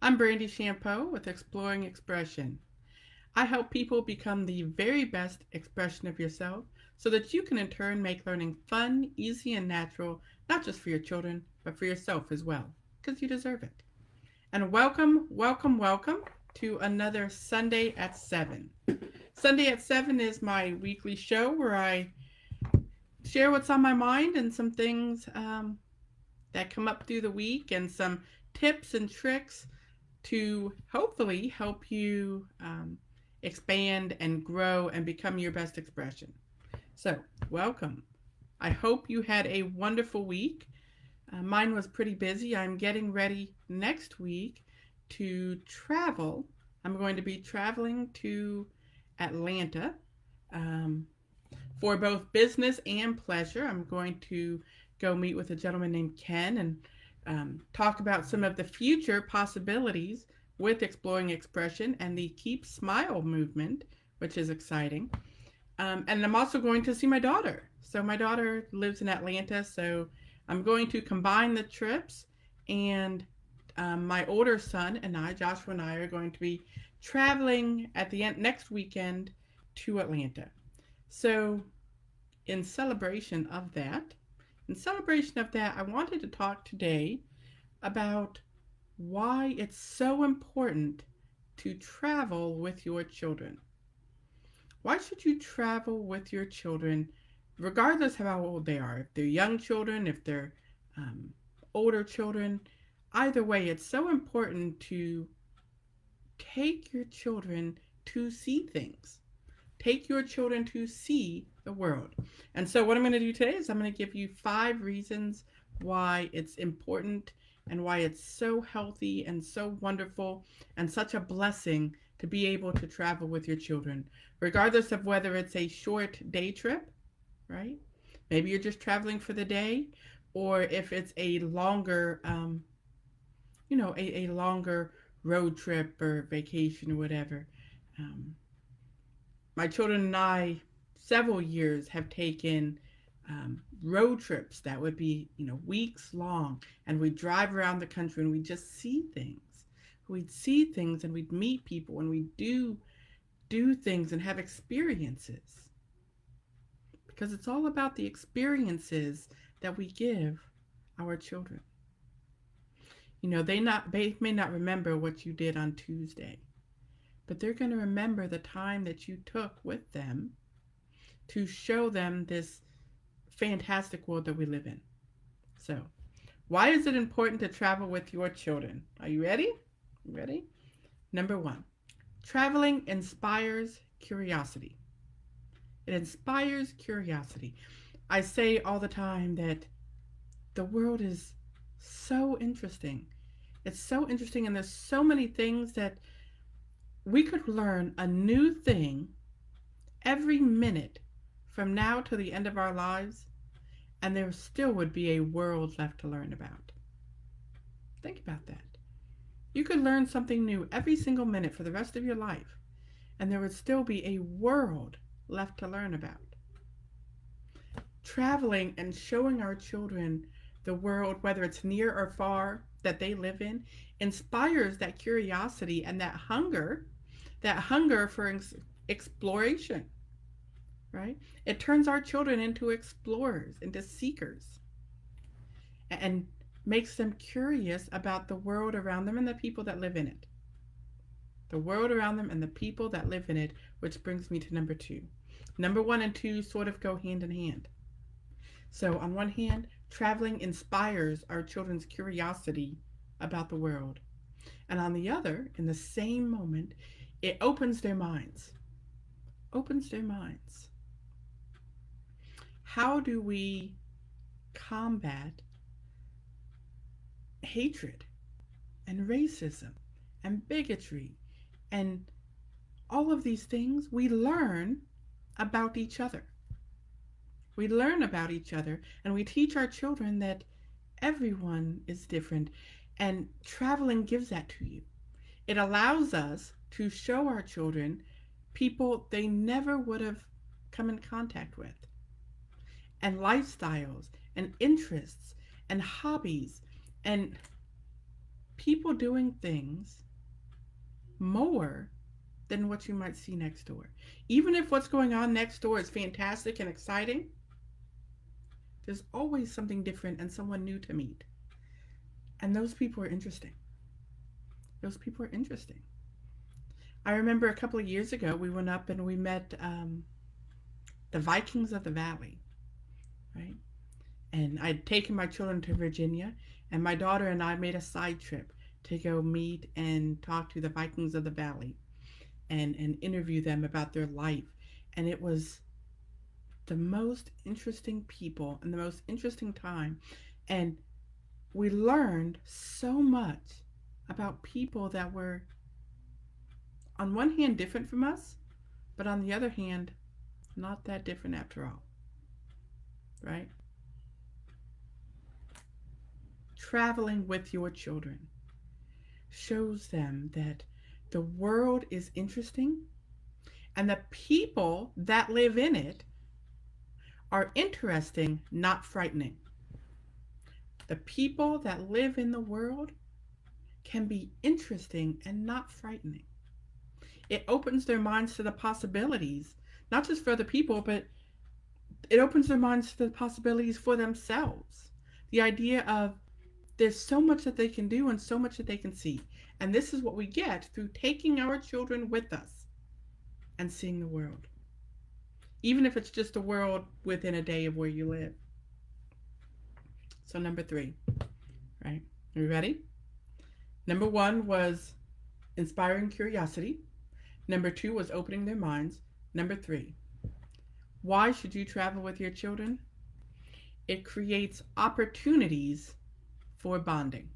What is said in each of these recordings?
I'm Brandy Shampoo with Exploring Expression. I help people become the very best expression of yourself so that you can in turn make learning fun, easy, and natural, not just for your children, but for yourself as well, because you deserve it. And welcome to another Sunday at 7. Sunday at 7 is my weekly show where I share what's on my mind and some things that come up through the week and some tips and tricks to hopefully help you expand and grow and become your best expression. So, welcome. I hope you had a wonderful week. Mine was pretty busy. I'm getting ready next week to travel. I'm going to be traveling to Atlanta um, for both business and pleasure. I'm going to go meet with a gentleman named Ken and talk about some of the future possibilities with exploring expression and the Keep Smile movement, which is exciting. And I'm also going to see my daughter. So my daughter lives in Atlanta, so I'm going to combine the trips. And my older son and I, Joshua and I, are going to be traveling at the end next weekend to Atlanta. So in celebration of that, I wanted to talk today about why it's so important to travel with your children. Why should you travel with your children, regardless of how old they are? If they're young children, if they're older children, either way, it's so important to take your children to see things. Take your children to see the world. And so, what I'm going to do today is I'm going to give you 5 reasons why it's important and why it's so healthy and so wonderful and such a blessing to be able to travel with your children, regardless of whether it's a short day trip, right? Maybe you're just traveling for the day, or if it's a longer, a longer road trip or vacation or whatever. Um, my children and I, several years, have taken road trips that would be, weeks long, and we'd drive around the country and we'd just see things. We'd see things and we'd meet people and we'd do things and have experiences. Because it's all about the experiences that we give our children. They may not remember what you did on Tuesday, but they're going to remember the time that you took with them to show them this fantastic world that we live in. So, why is it important to travel with your children? Are you ready? Ready? Number 1, traveling inspires curiosity. It inspires curiosity. I say all the time that the world is so interesting. It's so interesting, and there's so many things that we could learn a new thing every minute from now to the end of our lives, and there still would be a world left to learn about. Think about that. You could learn something new every single minute for the rest of your life, and there would still be a world left to learn about. Traveling and showing our children the world, whether it's near or far, that they live in, inspires that curiosity and that hunger for exploration, right? It turns our children into explorers, into seekers, and makes them curious about the world around them and the people that live in it. The world around them and the people that live in it, which brings me to number 2. Number 1 and 2 sort of go hand in hand. So, on one hand, traveling inspires our children's curiosity about the world. And on the other, in the same moment, it opens their minds. Opens their minds. How do we combat hatred and racism and bigotry and all of these things? We learn about each other. We learn about each other, and we teach our children that everyone is different, and traveling gives that to you. It allows us to show our children people they never would have come in contact with, and lifestyles and interests and hobbies and people doing things more than what you might see next door. Even if what's going on next door is fantastic and exciting, there's always something different and someone new to meet. And those people are interesting. Those people are interesting. I remember a couple of years ago, we went up and we met the Vikings of the Valley, right? And I'd taken my children to Virginia, and my daughter and I made a side trip to go meet and talk to the Vikings of the Valley and interview them about their life. And it was the most interesting people and the most interesting time. And we learned so much about people that were, on one hand, different from us, but on the other hand, not that different after all, right? Traveling with your children shows them that the world is interesting and the people that live in it are interesting, not frightening. The people that live in the world can be interesting and not frightening. It opens their minds to the possibilities, not just for the people, but it opens their minds to the possibilities for themselves. The idea of there's so much that they can do and so much that they can see. And this is what we get through taking our children with us and seeing the world. Even if it's just a world within a day of where you live. So number 3, right? Are you ready? Number 1 was inspiring curiosity. Number 2 was opening their minds. Number 3, why should you travel with your children? It creates opportunities for bonding.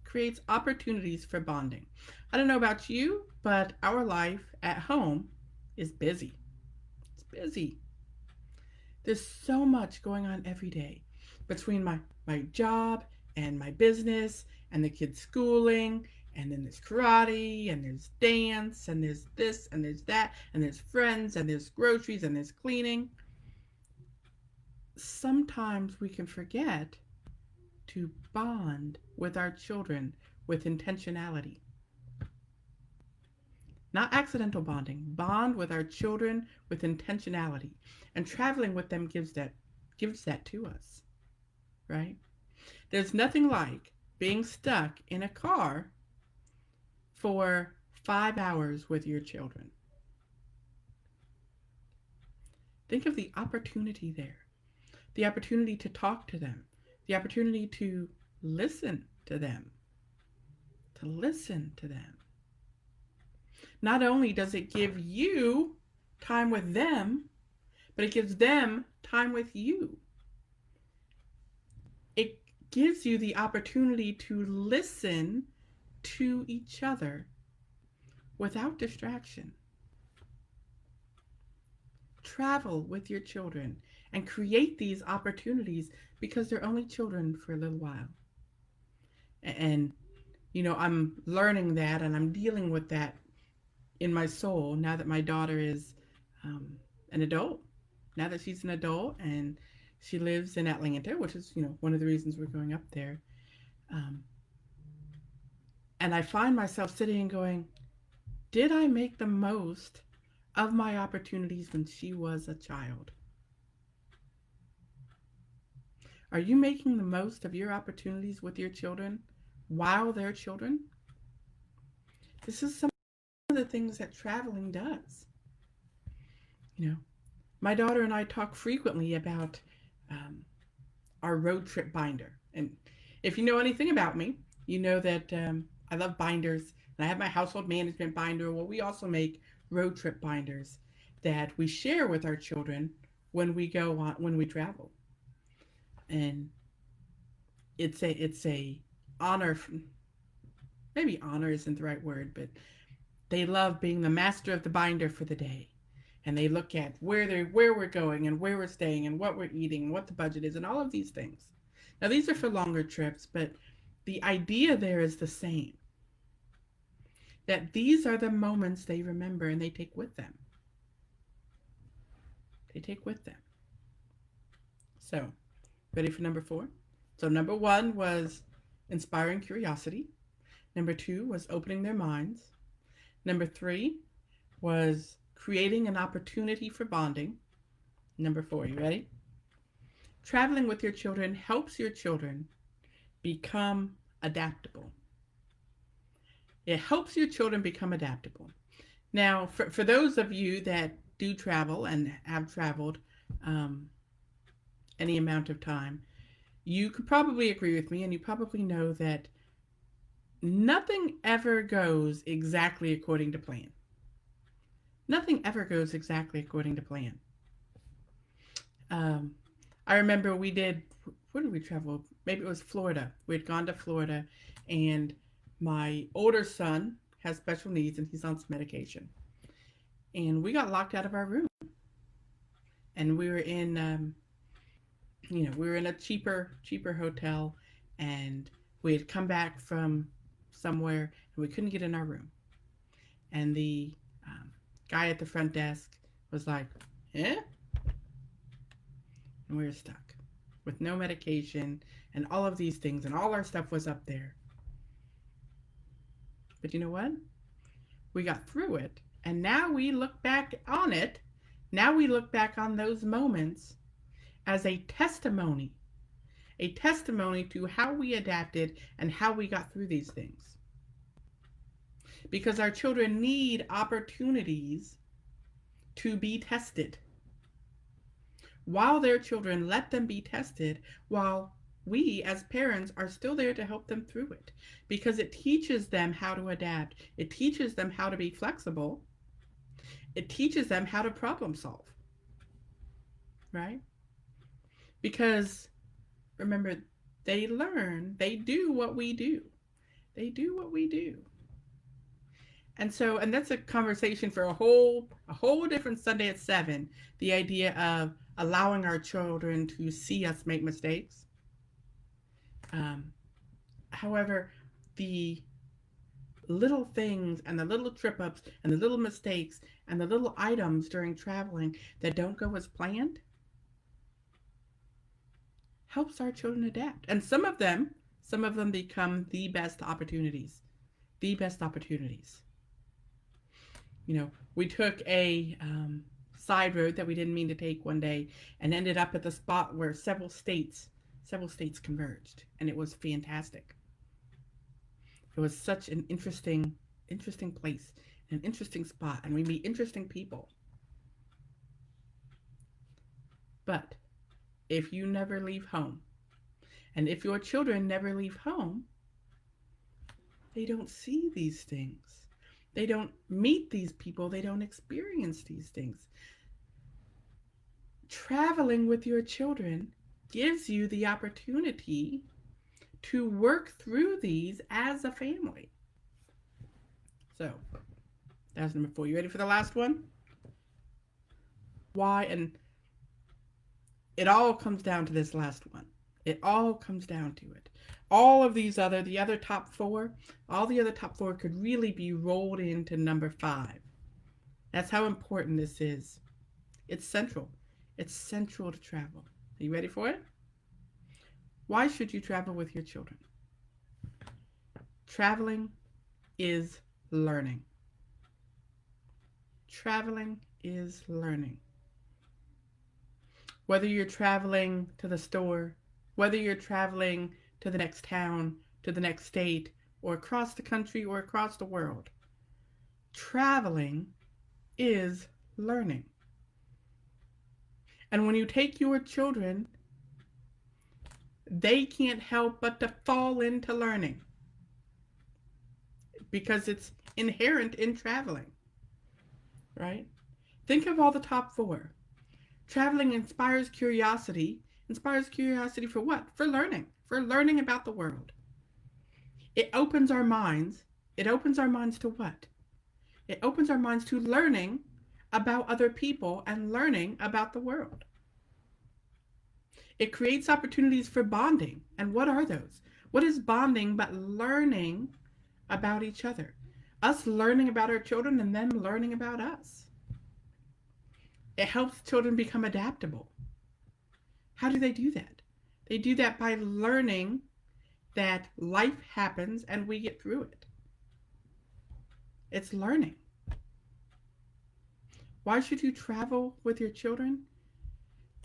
Creates opportunities for bonding. I don't know about you, but our life at home is busy. It's busy. There's so much going on every day between my job and my business and the kids' schooling, and then there's karate and there's dance and there's this and there's that and there's friends and there's groceries and there's cleaning. Sometimes we can forget to bond with our children with intentionality. Not accidental bonding, bond with our children with intentionality. And traveling with them gives that to us, right? There's nothing like being stuck in a car for 5 hours with your children. Think of the opportunity there. The opportunity to talk to them. The opportunity to listen to them. To listen to them. Not only does it give you time with them, but it gives them time with you. It gives you the opportunity to listen to each other without distraction. Travel with your children and create these opportunities because they're only children for a little while. And, I'm learning that and I'm dealing with that in my soul now that my daughter is an adult. Now that she's an adult and she lives in Atlanta, which is, one of the reasons we're going up there. And I find myself sitting and going, did I make the most of my opportunities when she was a child? Are you making the most of your opportunities with your children while they're children? This is some of the things that traveling does. My daughter and I talk frequently about our road trip binder. And if you know anything about me, you know that I love binders. And I have my household management binder. Well, we also make road trip binders that we share with our children when we travel. And it's a honor. Maybe honor isn't the right word, but they love being the master of the binder for the day. And they look at where we're going and where we're staying and what we're eating and what the budget is and all of these things. Now, these are for longer trips, but the idea there is the same. That these are the moments they remember and they take with them. They take with them. So, ready for number 4? So number 1 was inspiring curiosity. Number 2 was opening their minds. Number 3 was creating an opportunity for bonding. Number 4, you ready? Traveling with your children helps your children become adaptable. It helps your children become adaptable. Now, for those of you that do travel and have traveled any amount of time, you could probably agree with me, and you probably know that nothing ever goes exactly according to plan. Nothing ever goes exactly according to plan. I remember where did we travel? Maybe it was Florida. We had gone to Florida, and my older son has special needs, and he's on some medication. And we got locked out of our room. And we were in, we were in a cheaper hotel, and we had come back from somewhere, and we couldn't get in our room. And the guy at the front desk was like, "Eh?" And we were stuck with no medication and all of these things, and all our stuff was up there. But you know what? We got through it, and now we look back on it. Now we look back on those moments as a testimony to how we adapted and how we got through these things. Because our children need opportunities to be tested. While their children, let them be tested, while we as parents are still there to help them through it, because it teaches them how to adapt. It teaches them how to be flexible. It teaches them how to problem solve, right? Because remember, they learn, they do what we do. They do what we do. And that's a conversation for a whole different Sunday at 7. The idea of allowing our children to see us make mistakes. However, the little things and the little trip ups and the little mistakes and the little items during traveling that don't go as planned helps our children adapt. And some of them become the best opportunities. The best opportunities. We took a side road that we didn't mean to take one day and ended up at the spot where several states converged, and it was fantastic. It was such an interesting place, an interesting spot, and we meet interesting people. But if you never leave home, and if your children never leave home, they don't see these things. They don't meet these people. They don't experience these things. Traveling with your children gives you the opportunity to work through these as a family. So, that's number 4. You ready for the last one? Why? And it all comes down to this last one. It all comes down to it. All of these the other top 4, all the other top 4 could really be rolled into number 5. That's how important this is. It's central. It's central to travel. Are you ready for it? Why should you travel with your children? Traveling is learning. Traveling is learning. Whether you're traveling to the store, whether you're traveling to the next town, to the next state, or across the country or across the world, traveling is learning. And when you take your children, they can't help but to fall into learning because it's inherent in traveling, right? Think of all the top 4. Traveling inspires curiosity. Inspires curiosity for what? For learning about the world. It opens our minds. It opens our minds to what? It opens our minds to learning about other people and learning about the world. It creates opportunities for bonding. And what are those? What is bonding but learning about each other? Us learning about our children and them learning about us. It helps children become adaptable. How do they do that? They do that by learning that life happens and we get through it. It's learning. Why should you travel with your children?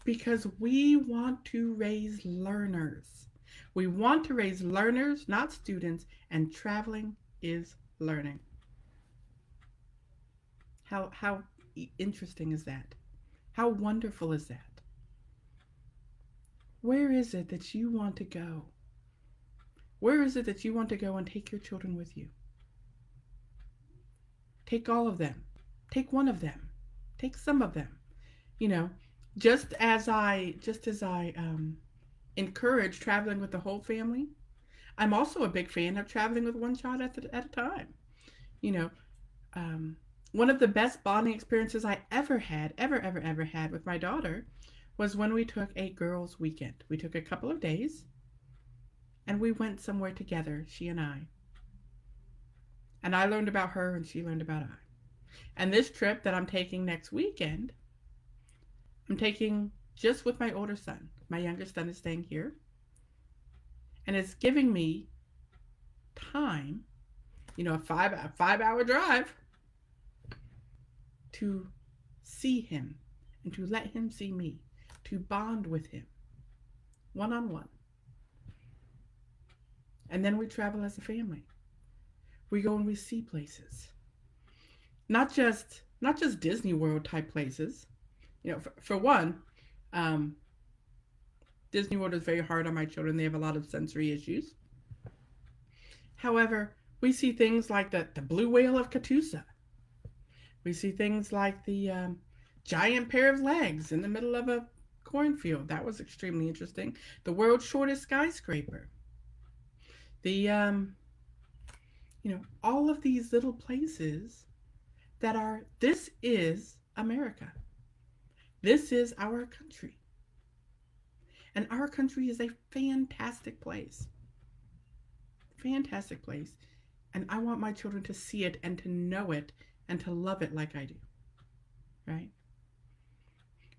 Because we want to raise learners. We want to raise learners, not students, and traveling is learning. How interesting is that? How wonderful is that? Where is it that you want to go? Where is it that you want to go and take your children with you? Take all of them. Take one of them. Take some of them. You know, just as I encourage traveling with the whole family, I'm also a big fan of traveling with one child at a time. You know, um, one of the best bonding experiences I ever had, ever had with my daughter was when we took a girls' weekend. We took a couple of days and we went somewhere together, she and I. And I learned about her and she learned about I. And this trip that I'm taking next weekend, I'm taking just with my older son. My younger son is staying here. And it's giving me time, a 5 hour drive to see him and to let him see me, to bond with him one on one. And then we travel as a family. We go and we see places. Not just Disney World type places. For one, um, Disney World is very hard on my children. They have a lot of sensory issues. However, we see things like the blue whale of Catoosa. We see things like the giant pair of legs in the middle of a cornfield. That was extremely interesting. The world's shortest skyscraper. The all of these little places this is America. This is our country. And our country is a fantastic place. Fantastic place. And I want my children to see it and to know it and to love it like I do. Right?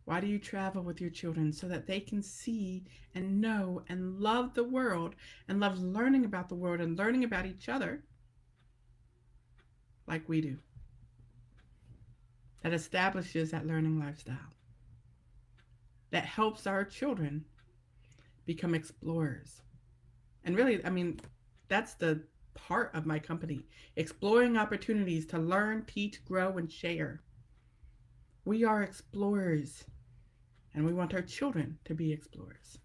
Why do you travel with your children? So that they can see and know and love the world and love learning about the world and learning about each other like we do. That establishes that learning lifestyle. That helps our children become explorers. And really, that's the part of my company, exploring opportunities to learn, teach, grow, and share. We are explorers, and we want our children to be explorers.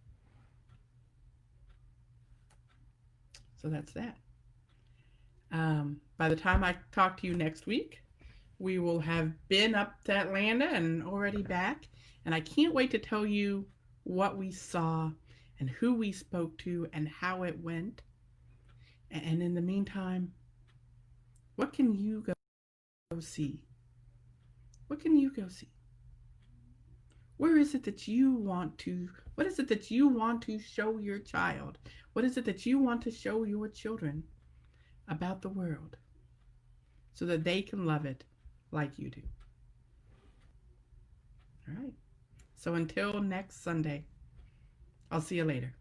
So that's that. By the time I talk to you next week, we will have been up to Atlanta and already back. And I can't wait to tell you what we saw and who we spoke to and how it went. And in the meantime, what can you go see? What can you go see? Where is it that you want to, what is it that you want to show your child? What is it that you want to show your children about the world so that they can love it like you do? All right. So until next Sunday, I'll see you later.